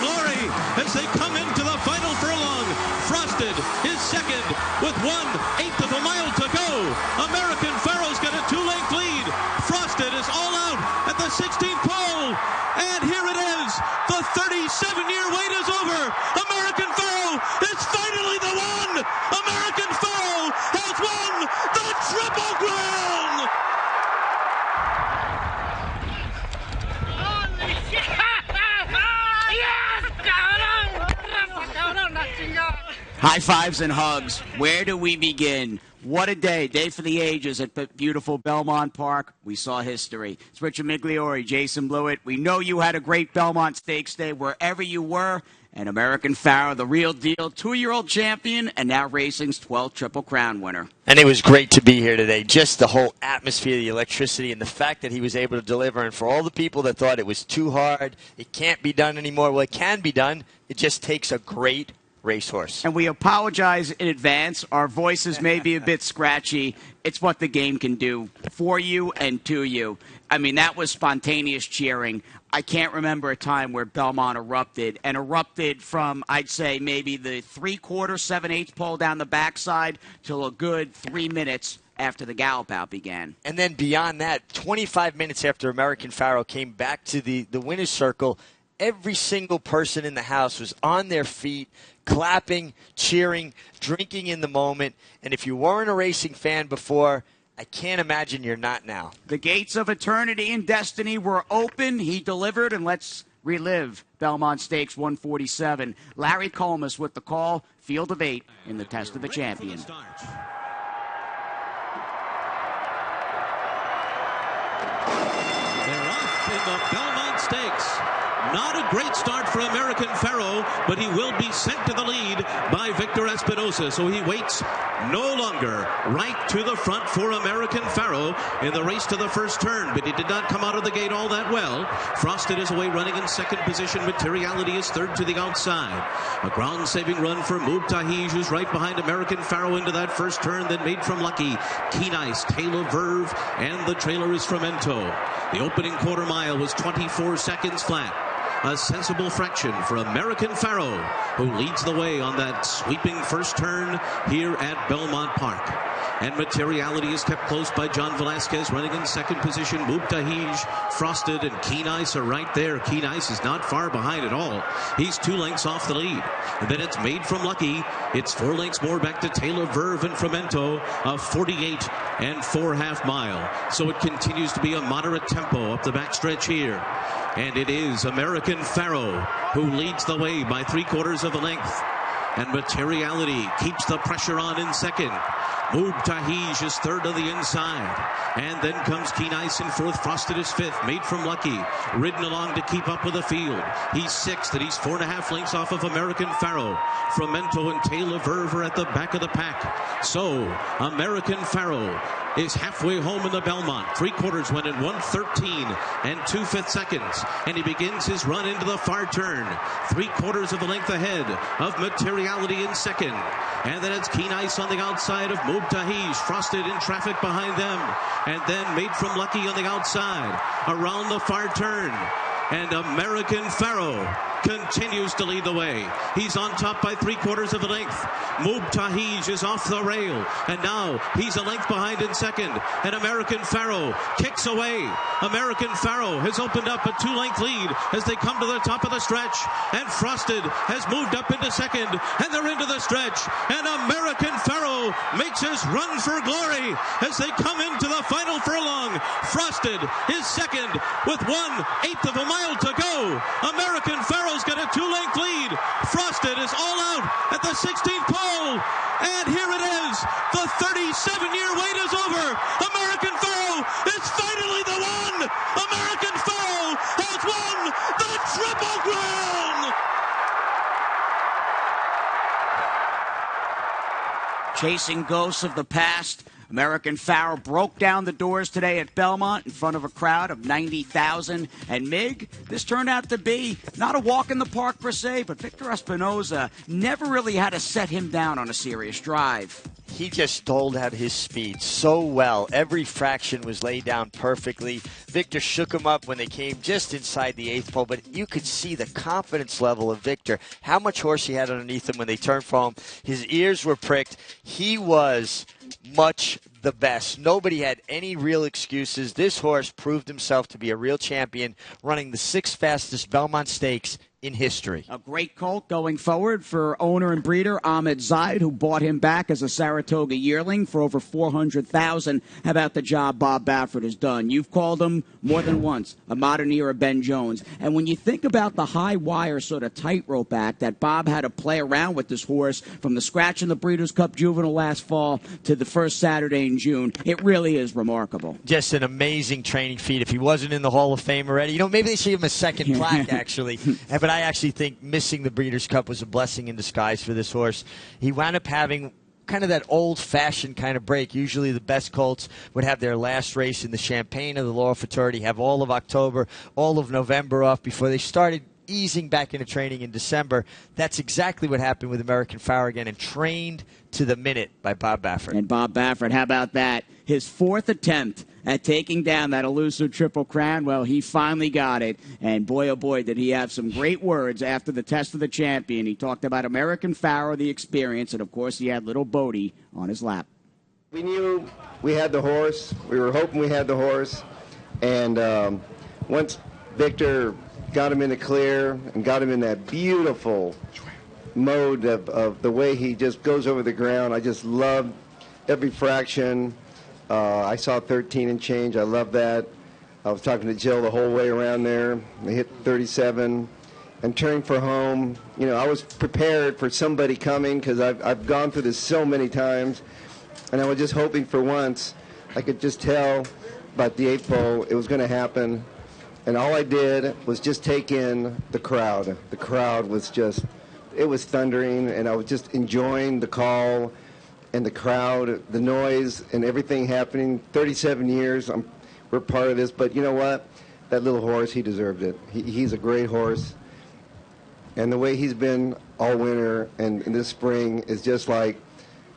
glory as they come into the final furlong. Frosted is second with 1/8 of a mile to go. American Pharaoh's got a 2-length lead. Frosted is all out at the 16th pole. And here it is. The 37-year wait is over. American Pharaoh is finally the one. American Pharaoh has won the Triple Crown. High fives and hugs. Where do we begin? What a day. Day for the ages at the beautiful Belmont Park. We saw history. It's Richard Migliore, Jason Blewett. We know you had a great Belmont Stakes day wherever you were. And American Pharaoh, the real deal, 2-year-old champion, and now racing's 12th Triple Crown winner. And it was great to be here today. Just the whole atmosphere, the electricity, and the fact that he was able to deliver. And for all the people that thought it was too hard, it can't be done anymore, well, it can be done. It just takes a great racehorse. And we apologize in advance. Our voices may be a bit scratchy. It's what the game can do for you and to you. I mean, that was spontaneous cheering. I can't remember a time where Belmont erupted from, I'd say, maybe the 3/4, 7/8 pole down the backside till a good 3 minutes after the gallop out began. And then beyond that, 25 minutes after American Pharaoh came back to the winner's circle, every single person in the house was on their feet, clapping, cheering, drinking in the moment. And if you weren't a racing fan before, I can't imagine you're not now. The gates of eternity and destiny were open. He delivered, and let's relive Belmont Stakes 147. Larry Colmus with the call, field of 8 in the Test of the Champion. They're off in the Belmont Stakes. Not a great start for American Pharaoh, but he will be sent to the lead by Victor Espinoza. So he waits no longer. Right to the front for American Pharaoh in the race to the first turn, but he did not come out of the gate all that well. Frosted is away running in second position. Materiality is third to the outside. A ground-saving run for Mubtahij, who's right behind American Pharaoh into that first turn, then Made from Lucky, Keen Ice, Taylor Verve, and the trailer is Fremento. The opening quarter mile was 24 seconds flat. A sensible fraction for American Pharaoh, who leads the way on that sweeping first turn here at Belmont Park. And Materiality is kept close by John Velasquez, running in second position. Mubtahij, Frosted, and Keen Ice are right there. Keen Ice is not far behind at all. He's 2 lengths off the lead. And then it's Made from Lucky. It's 4 lengths more back to Taylor Verve and Fremento, a 48 and 4/2 mile. So it continues to be a moderate tempo up the backstretch here. And it is American Pharaoh who leads the way by 3/4 of a length. And Materiality keeps the pressure on in second. Mubtahij is third on the inside. And then comes Keen Ice in fourth. Frosted is fifth. Made from Lucky, ridden along to keep up with the field. He's sixth, and he's 4.5 lengths off of American Pharaoh. Fremento and Taylor Verve are at the back of the pack. So, American Pharaoh is halfway home in the Belmont. 3/4 went in 1:13 and 2/5 seconds. And he begins his run into the far turn. 3/4 of a length ahead of Materiality in second. And then it's Keen Ice on the outside of Mubtahij. Frosted in traffic behind them. And then Made from Lucky on the outside. Around the far turn. And American Pharaoh continues to lead the way. He's on top by 3/4 of a length. Mubtahij is off the rail, and now he's a length behind in second. And American Pharaoh kicks away. American Pharaoh has opened up a 2-length lead as they come to the top of the stretch. And Frosted has moved up into second, and they're into the stretch. And American Pharaoh makes his run for glory as they come into the final furlong. Frosted is second with 1/8 of a mile to go. American Pharaoh's got a 2-length lead. Frosted is all out at the 16th pole. And here it is. The 37-year wait is over. American Pharaoh is finally the one. American Pharaoh has won the Triple Crown. Chasing ghosts of the past, American Pharaoh broke down the doors today at Belmont in front of a crowd of 90,000. And Mig, this turned out to be not a walk in the park per se, but Victor Espinoza never really had to set him down on a serious drive. he just doled out his speed so well. Every fraction was laid down perfectly. Victor shook him up when they came just inside the 8th pole, but you could see the confidence level of Victor, how much horse he had underneath him when they turned for him. His ears were pricked. He was much the best. Nobody had any real excuses. This horse proved himself to be a real champion, running the 6th fastest Belmont Stakes in history. A great colt going forward for owner and breeder Ahmed Zaid, who bought him back as a Saratoga yearling for over $400,000. How about the job Bob Baffert has done? You've called him more than once a modern era Ben Jones. And when you think about the high wire sort of tightrope act that Bob had to play around with this horse from the scratch in the Breeders' Cup Juvenile last fall to the first Saturday in June, it really is remarkable. Just an amazing training feat. If he wasn't in the Hall of Fame already, maybe they should give him a second plaque, actually. But I actually think missing the Breeders' Cup was a blessing in disguise for this horse. He wound up having kind of that old-fashioned kind of break. Usually the best colts would have their last race in the Champagne of the Laurel Fraternity, have all of October, all of November off before they started easing back into training in December. That's exactly what happened with American Pharaoh again, and trained to the minute by Bob Baffert. And Bob Baffert, how about that? His 4th attempt at taking down that elusive Triple Crown, well, he finally got it. And boy, oh boy, did he have some great words after the Test of the Champion. He talked about American Pharaoh, the experience, and of course he had little Bodie on his lap. We knew we had the horse. We were hoping we had the horse. And once Victor got him in the clear and got him in that beautiful mode of the way he just goes over the ground, I just loved every fraction. I saw 13 and change. I love that. I was talking to Jill the whole way around there. They hit 37 and turning for home. I was prepared for somebody coming because I've gone through this so many times, and I was just hoping for once I could just tell about the 8th pole it was going to happen. And all I did was just take in the crowd. The crowd was just, it was thundering, and I was just enjoying the call and the crowd, the noise, and everything happening. 37 years, we're part of this, but you know what? That little horse, he deserved it. He's a great horse, and the way he's been all winter and in this spring is just like,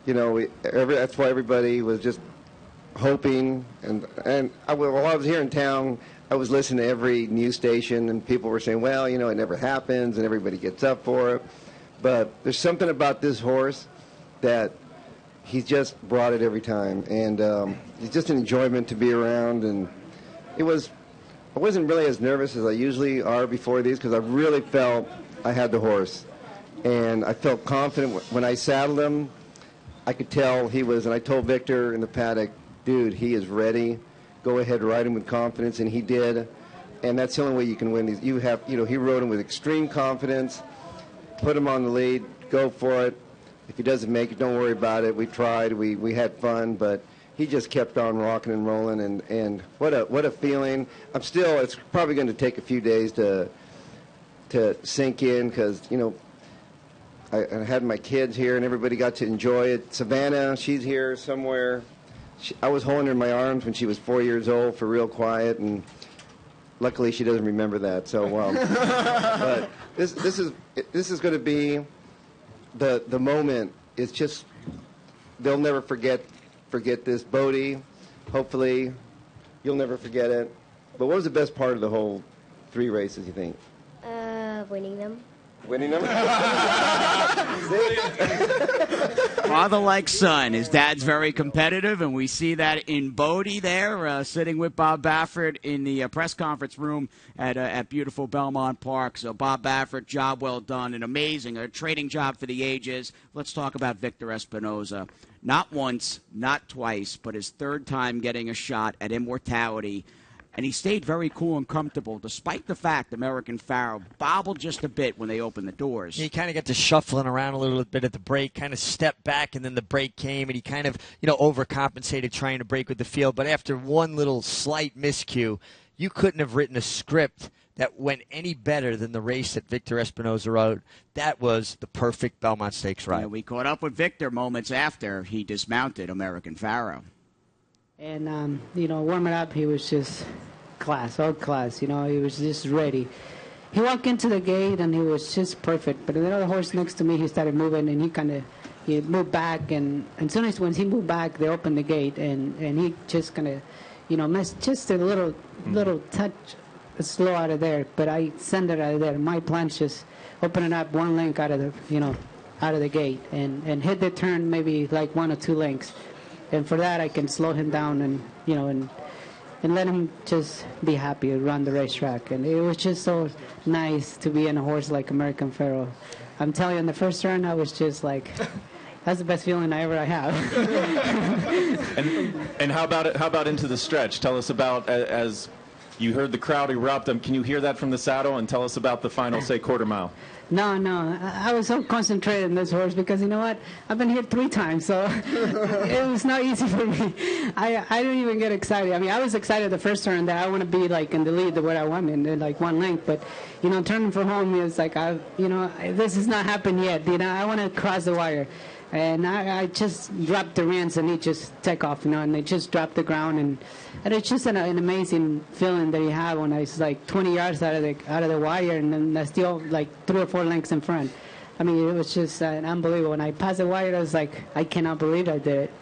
that's why everybody was just hoping, and while I was here in town, I was listening to every news station, and people were saying, well, it never happens, and everybody gets up for it. But there's something about this horse that he's just brought it every time, and it's just an enjoyment to be around. And I wasn't really as nervous as I usually are before these because I really felt I had the horse, and I felt confident when I saddled him. I could tell he was, and I told Victor in the paddock, dude, he is ready. Go ahead, ride him with confidence, and he did. And that's the only way you can win these. He rode him with extreme confidence, put him on the lead, go for it. If he doesn't make it, don't worry about it. We tried, we had fun, but he just kept on rocking and rolling, and what a feeling. It's probably going to take a few days to sink in because, I had my kids here and everybody got to enjoy it. Savannah, she's here somewhere. I was holding her in my arms when she was 4 years old for real quiet, and luckily she doesn't remember that. So, but this is going to be the moment. It's just they'll never forget this. Bodie, hopefully, you'll never forget it. But what was the best part of the whole 3 races, you think? Winning them. Winning them? Father like son. His dad's very competitive, and we see that in Bodie there, sitting with Bob Baffert in the press conference room at beautiful Belmont Park. So Bob Baffert, job well done, an amazing, a trading job for the ages. Let's talk about Victor Espinoza. Not once, not twice, but his 3rd time getting a shot at immortality. And he stayed very cool and comfortable, despite the fact American Pharaoh bobbled just a bit when they opened the doors. He kind of got to shuffling around a little bit at the break, kind of stepped back, and then the break came, and he kind of, overcompensated trying to break with the field. But after one little slight miscue, you couldn't have written a script that went any better than the race that Victor Espinoza rode. That was the perfect Belmont Stakes ride. Yeah, we caught up with Victor moments after he dismounted American Pharaoh. And, warming up, he was just all class. He was just ready. He walked into the gate, and he was just perfect. But the other horse next to me, he started moving, and he kind of he moved back, and as soon as when he moved back, they opened the gate, and he just kind of, missed just a little touch slow out of there, but I send it out of there. My plan's just opening up one link out of the, out of the gate, and hit the turn maybe like 1 or 2 links, and for that I can slow him down and and let him just be happy and run the racetrack. And it was just so nice to be in a horse like American Pharaoh. I'm telling you, in the first turn, I was just like, that's the best feeling I ever have. And how about into the stretch? Tell us about, as you heard the crowd erupt, can you hear that from the saddle? And tell us about the final, say, quarter mile. No, I was so concentrated in this horse because you know what? I've been here 3 times, so it was not easy for me. I didn't even get excited. I mean, I was excited the first turn that I want to be like in the lead where I want in like 1 length, but turning for home is like this has not happened yet. I want to cross the wire. And I just dropped the reins and he just take off, and they just dropped the ground, and it's just an amazing feeling that you have when it's like 20 yards out of the wire, and then that's still like 3 or 4 lengths in front. I mean, it was just unbelievable. When I passed the wire, I was like, I cannot believe I did it.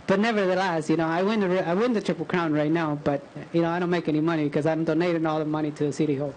But nevertheless, I win the Triple Crown right now, but I don't make any money because I'm donating all the money to the City Hall.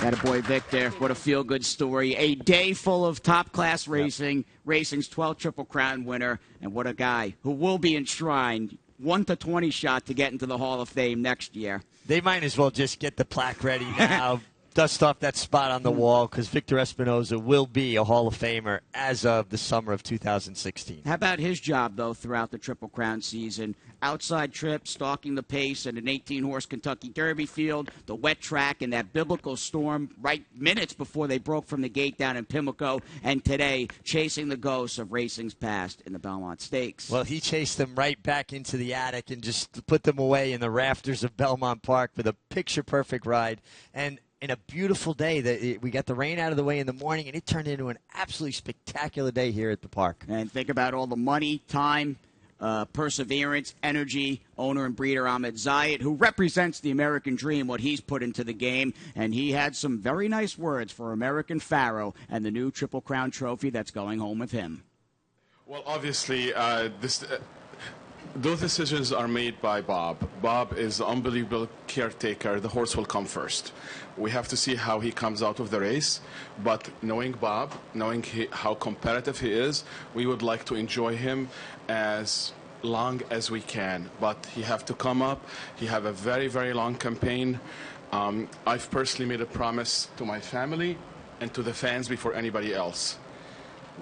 Attaboy Victor, what a feel-good story. A day full of top-class racing, racing's 12th Triple Crown winner, and what a guy who will be enshrined, 1 to 20 shot to get into the Hall of Fame next year. They might as well just get the plaque ready now, dust off that spot on the wall, because Victor Espinoza will be a Hall of Famer as of the summer of 2016. How about his job, though, throughout the Triple Crown season? Outside trips, stalking the pace at an 18-horse Kentucky Derby field, the wet track, and that biblical storm right minutes before they broke from the gate down in Pimlico, and today chasing the ghosts of racing's past in the Belmont Stakes. Well, he chased them right back into the attic and just put them away in the rafters of Belmont Park with a picture-perfect ride. And in a beautiful day, we got the rain out of the way in the morning, and it turned into an absolutely spectacular day here at the park. And think about all the money, time, perseverance, energy, owner and breeder Ahmed Zayed, who represents the American dream, what he's put into the game. And he had some very nice words for American Pharaoh and the new Triple Crown trophy that's going home with him. Well, obviously, those decisions are made by Bob. Bob is an unbelievable caretaker. The horse will come first. We have to see how he comes out of the race. But knowing Bob, knowing how competitive he is, we would like to enjoy him as long as we can. But he have to come up. He have a very, very long campaign. I've personally made a promise to my family and to the fans before anybody else.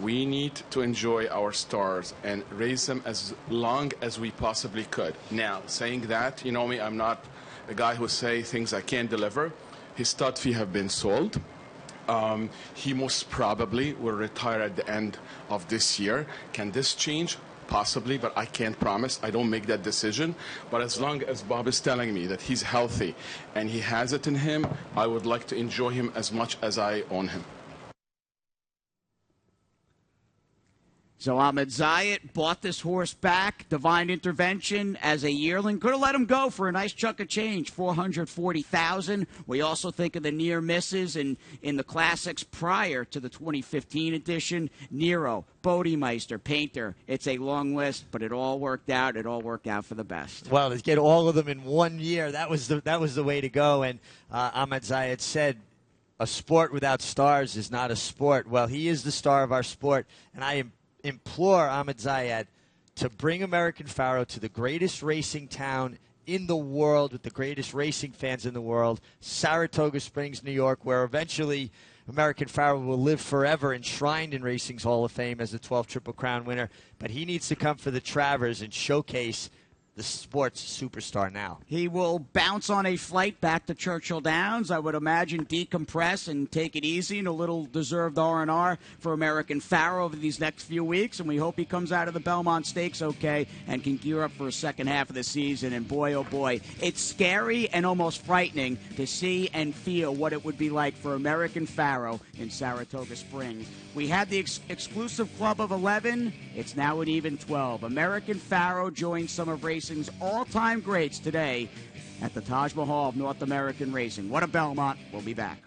We need to enjoy our stars and raise them as long as we possibly could. Now, saying that, you know me, I'm not a guy who say things I can't deliver. His stud fee have been sold. He most probably will retire at the end of this year. Can this change? Possibly, but I can't promise. I don't make that decision. But as long as Bob is telling me that he's healthy and he has it in him, I would like to enjoy him as much as I own him. So Ahmed Zayed bought this horse back, divine intervention, as a yearling. Could have let him go for a nice chunk of change, $440,000. We also think of the near misses in the classics prior to the 2015 edition. Nero, Bodemeister, Painter. It's a long list, but it all worked out. It all worked out for the best. Well, to get all of them in 1 year, that was the way to go. And Ahmed Zayed said, a sport without stars is not a sport. Well, he is the star of our sport, and I implore Ahmed Zayed to bring American Pharaoh to the greatest racing town in the world with the greatest racing fans in the world, Saratoga Springs, New York, where eventually American Pharaoh will live forever enshrined in racing's Hall of Fame as the 12th Triple Crown winner. But he needs to come for the Travers and showcase the sports superstar now. He will bounce on a flight back to Churchill Downs, I would imagine, decompress and take it easy, and a little deserved R&R for American Pharaoh over these next few weeks, and we hope he comes out of the Belmont Stakes okay and can gear up for a second half of the season. And boy, oh boy, it's scary and almost frightening to see and feel what it would be like for American Pharaoh in Saratoga Springs. We had the exclusive club of 11. It's now an even 12. American Pharaoh joins some of racing's all-time greats today at the Taj Mahal of North American racing. What a Belmont. We'll be back.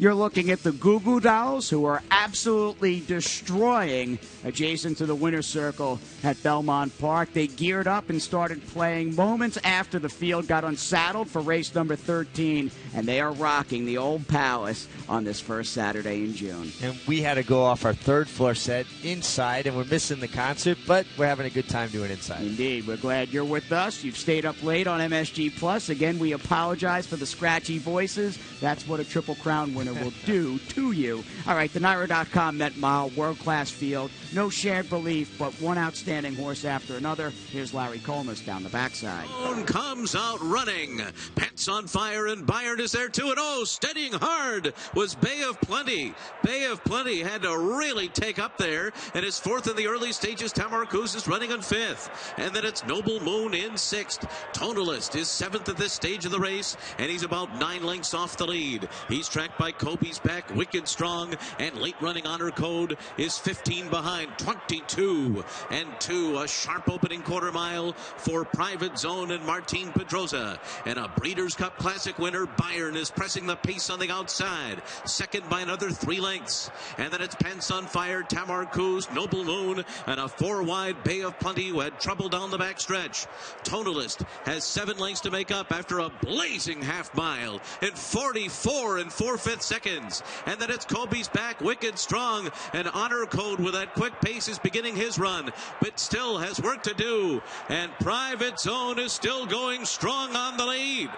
you're looking at the Goo Goo Dolls, who are absolutely destroying adjacent to the winner's circle at Belmont Park. They geared up and started playing moments after the field got unsaddled for race number 13, and they are rocking the Old Palace on this first Saturday in June. And we had to go off our third floor set inside, and we're missing the concert, but we're having a good time doing inside. Indeed. We're glad you're with us. You've stayed up late on MSG Plus. Again, we apologize for the scratchy voices. That's what a Triple Crown winner will do to you. All right, the NYRA.com Met Mile, world-class field. No shared belief, but one outstanding horse after another. Here's Larry Colmus down the backside. Comes out running. Pants on fire, and Bayern is there too. And steadying hard was Bay of Plenty. Bay of Plenty had to really take up there, and is fourth in the early stages. Tamar Cruz is running on fifth. And then it's Noble Moon in sixth. Tonalist is seventh at this stage of the race, and he's about 9 lengths off the lead. He's tracked by Kobe's Back, Wicked Strong, and late running Honor Code is 15 behind. 22 and 2. A sharp opening quarter mile for Private Zone and Martin Pedrosa. And a Breeders' Cup Classic winner, Bayern, is pressing the pace on the outside. Second by another 3 lengths. And then it's Pants on Fire, Tamar Cruz, Noble Moon, and a 4-wide Bay of Plenty who had trouble down the backstretch. Tonalist has 7 lengths to make up after a blazing half mile in 44 and 4/5 seconds. And then it's Kobe's Back, Wicked Strong, and Honor Code with that quick pace is beginning his run, but still has work to do. And Private Zone is still going strong on the lead.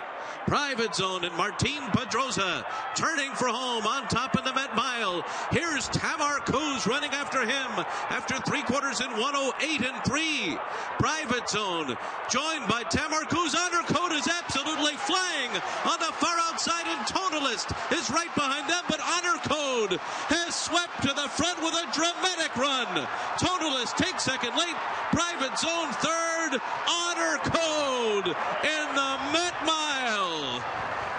Private Zone and Martin Pedrosa turning for home on top of the Met Mile. Here's Tamar Cruz running after him after 3/4 in 1:08 and 3. Private Zone joined by Tamar Cruz. Honor Code is absolutely flying on the far outside, and Tonalist is right behind them, but Honor Code has swept to the front with a dramatic run. Tonalist takes second late. Private Zone third. Honor Code in the Met Mile.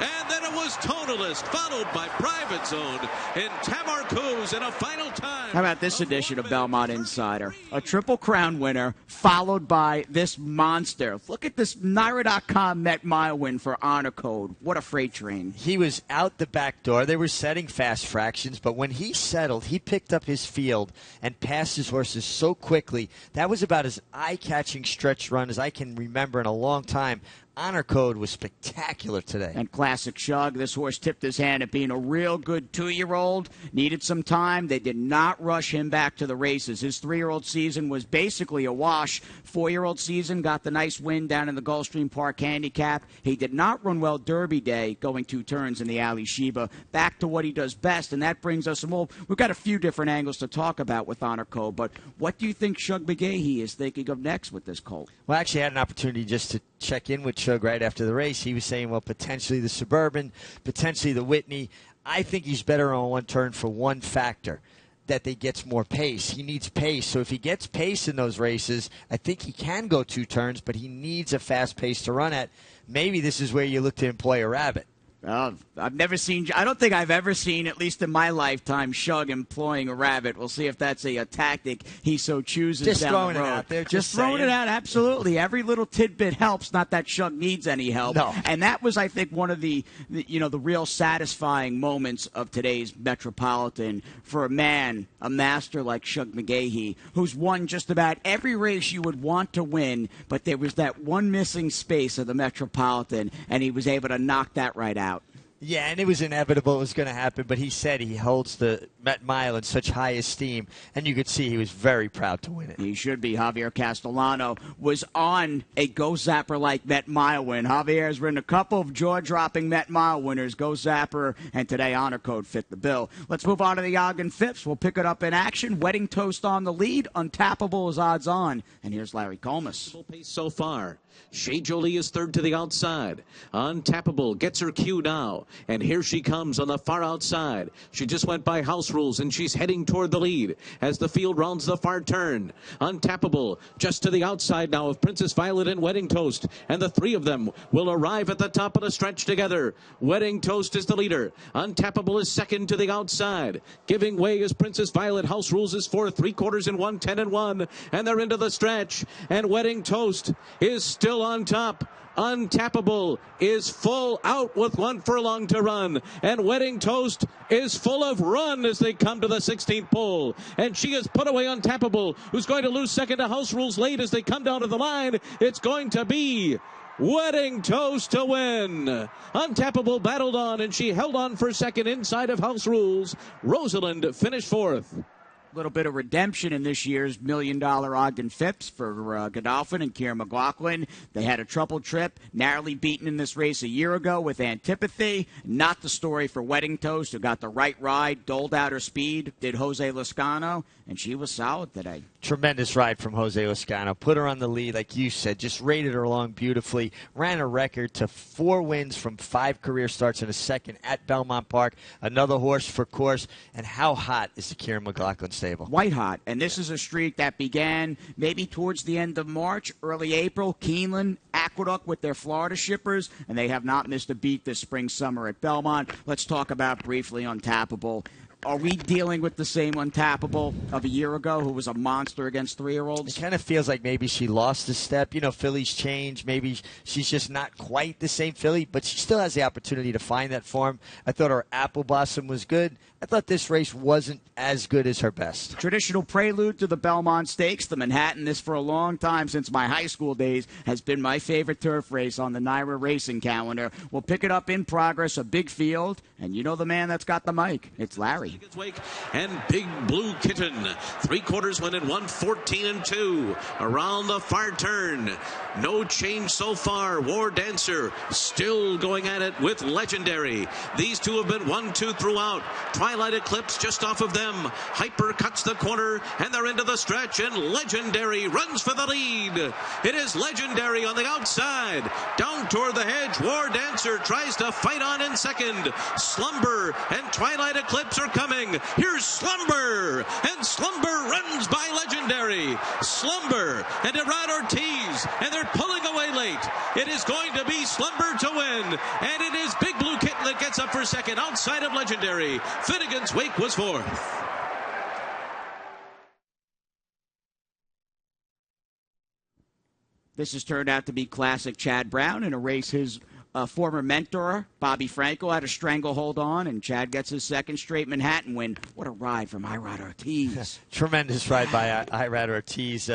And then it was Tonalist, followed by Private Zone and Tamar Cruz in a final time. How about this edition of Belmont Insider? A Triple Crown winner, followed by this monster. Look at this NYRA.com Met Mile win for Honor Code. What a freight train. He was out the back door. They were setting fast fractions, but when he settled, he picked up his field and passed his horses so quickly. That was about as eye-catching stretch run as I can remember in a long time. Honor Code was spectacular today. And Classic Shug, this horse tipped his hand at being a real good 2-year-old. Needed some time. They did not rush him back to the races. His 3-year-old season was basically a wash. 4-year-old season got the nice win down in the Gulfstream Park Handicap. He did not run well Derby Day, going 2 turns in the Ali Sheba. Back to what he does best, and that brings us, well, we've got a few different angles to talk about with Honor Code, but what do you think Shug McGahee is thinking of next with this colt? Well, I actually had an opportunity just to check in with Shug right after the race. He was saying, well, potentially the Suburban, potentially the Whitney. I think he's better on one turn for one factor, that they gets more pace. He needs pace. So if he gets pace in those races, I think he can go 2 turns, but he needs a fast pace to run at. Maybe this is where you look to employ a rabbit. I've never seen, I don't think I've ever seen, at least in my lifetime, Shug employing a rabbit. We'll see if that's a tactic he so chooses just down throwing the road. It out there. Just throwing it out, absolutely. Every little tidbit helps, not that Shug needs any help. No. And that was, I think, one of the real satisfying moments of today's Metropolitan for a man, a master like Shug McGahee, who's won just about every race you would want to win, but there was that one missing space of the Metropolitan, and he was able to knock that right out. Yeah, and it was inevitable it was going to happen, but he said he holds the Met Mile in such high esteem, and you could see he was very proud to win it. He should be. Javier Castellano was on a Go Zapper-like Met Mile win. Javier has ridden a couple of jaw-dropping Met Mile winners, Go Zapper, and today Honor Code fit the bill. Let's move on to the Ogden Phipps. We'll pick it up in action. Wedding Toast on the lead. Untappable is odds on. And here's Larry Colmus. Full pace so far. Shea Jolie is third to the outside. Untappable gets her cue now. And here she comes on the far outside. She just went by house rules, and she's heading toward the lead as the field rounds the far turn. Untappable just to the outside now of Princess Violet and Wedding Toast. And the 3 of them will arrive at the top of the stretch together. Wedding Toast is the leader. Untappable is second to the outside. Giving way is Princess Violet. House rules is fourth. 3/4 in 1:10 and 1. And they're into the stretch. And Wedding Toast is still on top. Untappable is full out with 1 furlong long to run. And Wedding Toast is full of run as they come to the 16th pole. And she is put away Untappable, who's going to lose second to House Rules late as they come down to the line. It's going to be Wedding Toast to win. Untappable battled on, and she held on for second inside of House Rules. Rosalind finished fourth. Little bit of redemption in this year's $1 million Ogden Phipps for Godolphin and Kieran McLaughlin. They had a trouble trip, narrowly beaten in this race a year ago with Antipathy. Not the story for Wedding Toast, who got the right ride, doled out her speed, did Jose Lascano, and she was solid today. Tremendous ride from Jose Lascano. Put her on the lead, like you said, just raided her along beautifully. Ran a record to 4 wins from 5 career starts in a second at Belmont Park. Another horse for course. And how hot is the Kieran McLaughlin stable? White hot. And this is a streak that began maybe towards the end of March, early April. Keeneland, Aqueduct with their Florida shippers, and they have not missed a beat this spring, summer at Belmont. Let's talk about briefly Untappable. Are we dealing with the same Untappable of a year ago who was a monster against 3-year-olds? It kind of feels like maybe she lost a step. You know, fillies change. Maybe she's just not quite the same filly, but she still has the opportunity to find that form. I thought her Apple Blossom was good. I thought this race wasn't as good as her best. Traditional prelude to the Belmont Stakes, the Manhattan. This for a long time, since my high school days, has been my favorite turf race on the NYRA racing calendar. We'll pick it up in progress, a big field, and you know the man that's got the mic. It's Larry. And Big Blue Kitten, 3/4 went in 1:14-2. Around the far turn, no change so far. War Dancer still going at it with Legendary. These two have been 1-2 throughout. Twilight Eclipse just off of them. Hyper cuts the corner, and they're into the stretch, and Legendary runs for the lead. It is Legendary on the outside. Down toward the hedge, War Dancer tries to fight on in second. Slumber and Twilight Eclipse are coming. Here's Slumber, and Slumber runs by Legendary. Slumber and Irad Ortiz, and they're pulling away late. It is going to be Slumber to win, and it is Big Blue Kitten that gets up for second outside of Legendary. Finnegan's Wake was fourth. This has turned out to be classic Chad Brown in a race his former mentor, Bobby Frankel, had a stranglehold on, and Chad gets his second straight Manhattan win. What a ride from Irad Ortiz. Tremendous ride by Irad Ortiz.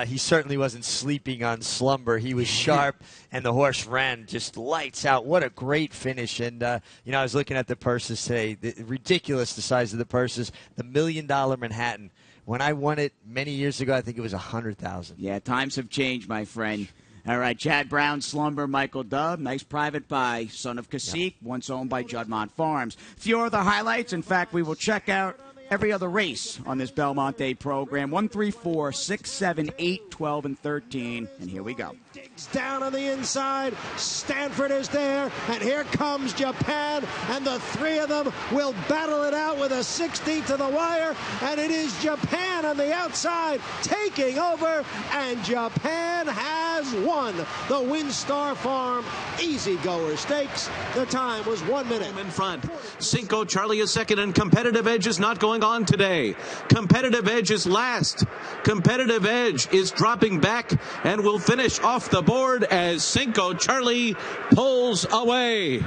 He certainly wasn't sleeping on Slumber. He was sharp, and the horse ran just lights out. What a great finish. And, I was looking at the purses today. Ridiculous, the size of the purses. The $1 million Manhattan. When I won it many years ago, I think it was $100,000. Yeah, times have changed, my friend. All right, Chad Brown, Slumber, Michael Dubb, nice private buy, son of Cacique, once owned by Juddmonte Farms. A few other highlights. In fact, we will check out every other race on this Belmont Day program. 1, 3, 4, 6, 7, 8, 12, and 13. And here we go. Digs down on the inside. Stanford is there, and here comes Japan, and the three of them will battle it out with a 16th to the wire, and it is Japan on the outside taking over, and Japan has won the WinStar Farm Easy Goer Stakes. The time was 1 minute. In front, Cinco Charlie is second, and Competitive Edge is not going on today. Competitive Edge is last. Competitive Edge is dropping back and will finish off the board as Cinco Charlie pulls away.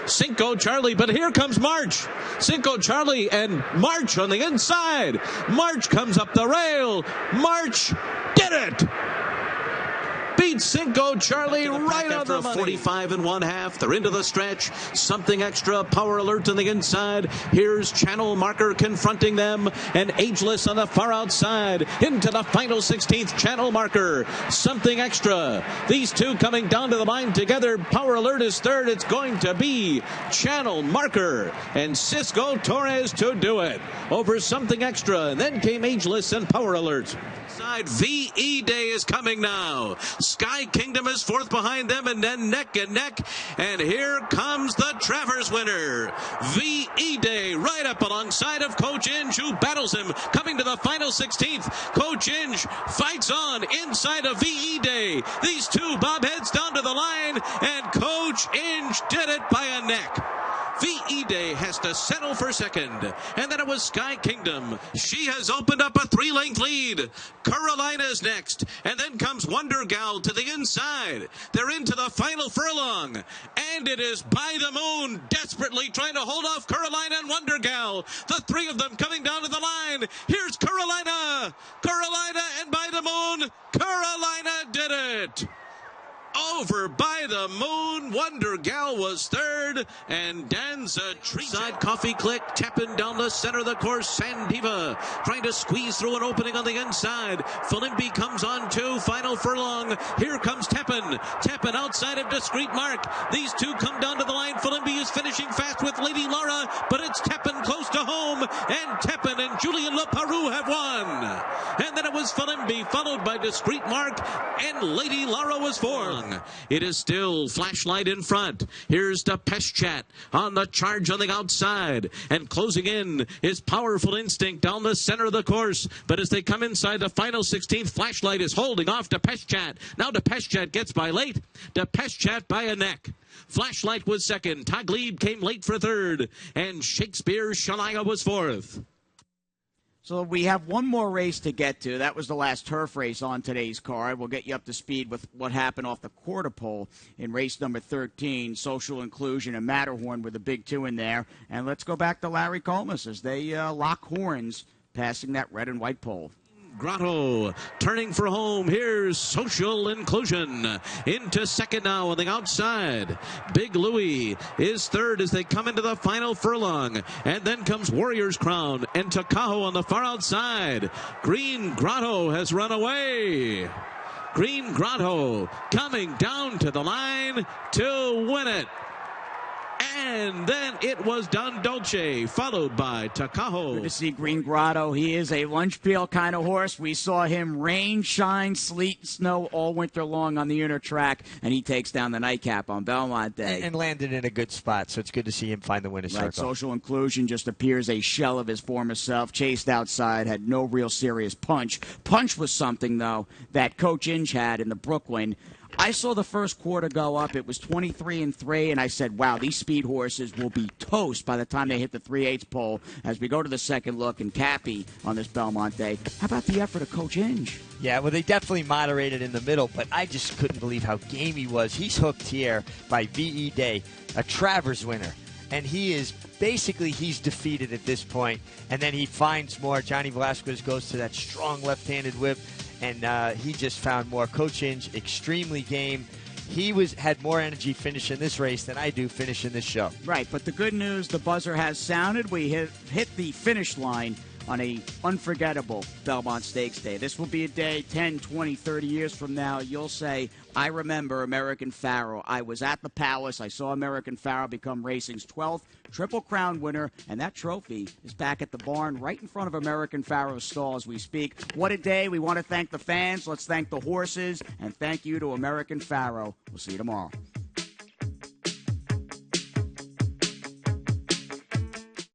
Cinco Charlie, but here comes March. Cinco Charlie and March on the inside. March comes up the rail. March did it. Beat Cinco Charlie right on the money. 45 1/2. They're into the stretch. Something Extra, Power Alert on the inside. Here's Channel Marker confronting them, and Ageless on the far outside. Into the final 16th, Channel Marker. Something Extra. These two coming down to the line together. Power Alert is third. It's going to be Channel Marker and Cisco Torres to do it over Something Extra. And then came Ageless and Power Alert. VE Day is coming now. Sky Kingdom is fourth behind them, and then neck and neck. And here comes the Travers winner. VE Day right up alongside of Coach Inge, who battles him. Coming to the final 16th. Coach Inge fights on inside of VE Day. These two bob heads down to the line, and Coach Inge did it by a neck. V.E. Day has to settle for second. And then it was Sky Kingdom. She has opened up a 3-length lead. Carolina's next. And then comes Wonder Gal to the inside. They're into the final furlong. And it is By the Moon desperately trying to hold off Carolina and Wonder Gal. The three of them coming down to the line. Here's Carolina. Carolina and By the Moon. Carolina did it. Over By the Moon, Wonder Gal was third, and Danza Tree side coffee click, tapping down the center of the course. Sandiva trying to squeeze through an opening on the inside. Filimbi comes on two, final furlong. Here comes Tepin. Tepin outside of Discreet Mark. These two come down to the line. Filimbi is finishing fast with Lady Laura, but it's Tepin close to home, and Tepin and Julian Leparoux have won. And then it was Filimbi, followed by Discreet Mark, and Lady Laura was fourth. It is still Flashlight in front. Here's Depeche Chat on the charge on the outside. And closing in is Powerful Instinct down the center of the course. But as they come inside the final 16th, Flashlight is holding off Depeche Chat. Now Depeche Chat gets by late. Depeche Chat by a neck. Flashlight was second. Taglib came late for third. And Shakespeare Shalaya was fourth. So we have one more race to get to. That was the last turf race on today's card. We'll get you up to speed with what happened off the quarter pole in race number 13. Social Inclusion and Matterhorn were the big two in there. And let's go back to Larry Colmus as they lock horns, passing that red and white pole. Grotto turning for home. Here's Social Inclusion into second now on the outside. Big Louie is third as they come into the final furlong. And then comes Warrior's Crown and Takaho on the far outside. Green Grotto has run away. Green Grotto coming down to the line to win it. And then it was Don Dolce, followed by Takaho. Good to see Green Grotto. He is a lunch peel kind of horse. We saw him rain, shine, sleet, and snow all winter long on the inner track, and he takes down the nightcap on Belmont Day. And landed in a good spot, so it's good to see him find the winner's circle. Social Inclusion just appears a shell of his former self. Chased outside, had no real serious punch. Punch was something, though, that Coach Inge had in the Brooklyn. I saw the first quarter go up. It was 23-3, and I said, wow, these speed horses will be toast by the time they hit the 3/8 pole. As we go to the second look, and Cappy on this Belmont Day. How about the effort of Coach Inge? Yeah, well, they definitely moderated in the middle, but I just couldn't believe how game he was. He's hooked here by V.E. Day, a Travers winner. And he's defeated at this point. And then he finds more. Johnny Velasquez goes to that strong left-handed whip. And he just found more. Coach Inge, extremely game. He had more energy finishing this race than I do finishing this show. Right, but the good news, the buzzer has sounded. We hit the finish line on a unforgettable Belmont Stakes Day. This will be a day 10, 20, 30 years from now. You'll say, I remember American Pharaoh. I was at the Palace. I saw American Pharaoh become racing's 12th Triple Crown winner, and that trophy is back at the barn right in front of American Pharaoh's stall as we speak. What a day. We want to thank the fans. Let's thank the horses, and thank you to American Pharaoh. We'll see you tomorrow.